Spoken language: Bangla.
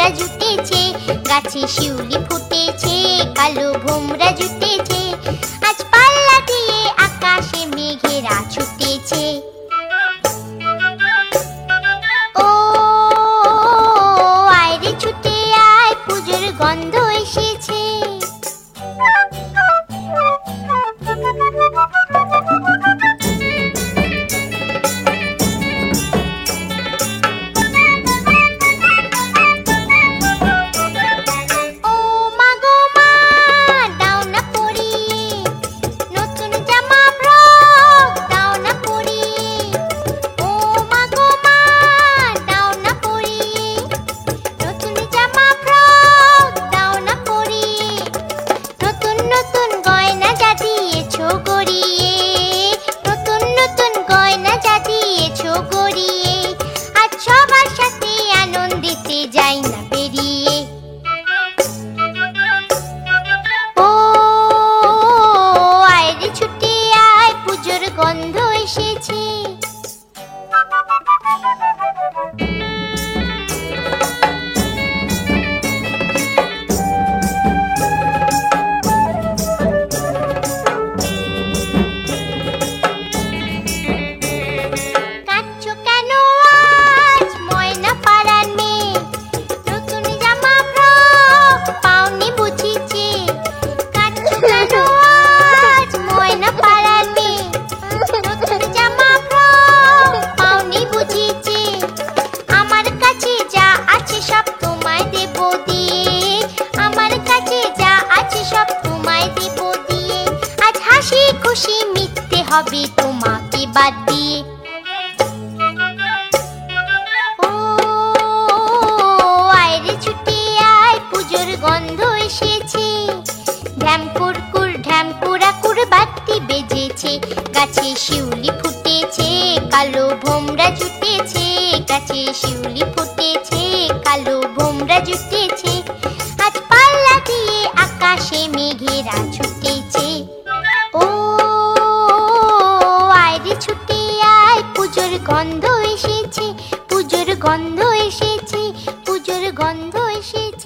ভোমরা জুটেছে, গাছে শিউলি ফুটেছে, কালো ভোমরা জুটেছে, আজ পাল্লা দিয়ে আকাশে মেঘেরা ছুটেছে। ও আয় রে ছুটে আয়, পুজোর গন্ধ এসেছে। গন্ধ এসেছে। কাঁদছো কেন আজ ময়না পাড়ার মেয়ে, নতুন জামা ফ্রক পাওনি বুঝিছে। কাঁদছো কেন আজ ময়না পাড়ার মেয়ে, নতুন জামা ফ্রক পাওনি বুঝিছে। আমার কাছে যা আছে সব তোমায় দেব দিয়ে, আমার কাছে যা আছে সব তোমায় দেব দিয়ে, আজ হাসি খুশি মিথ্যে হবে তোমাকে বাদ দিয়ে। ও আয় রে ছুটে আয়, পুজোর গন্ধ এসেছে। ঢ্যাম কুরকুর ঢ্যাম কুড়াকুর বাতি বেজেছে, গাছে শিউলি ফুটেছে, কালো ভোমরা জুটেছে, গাছে শিউলি ফুটেছে, কালো ভোমরা জুটেছে, আজ পাল্লা দিয়ে আকাশে মেঘেরা ছুটেছে। ও আয় রে ছুটে আয়, পুজোর গন্ধ এসেছে, পুজোর গন্ধ এসেছে, পুজোর গন্ধ এসেছে।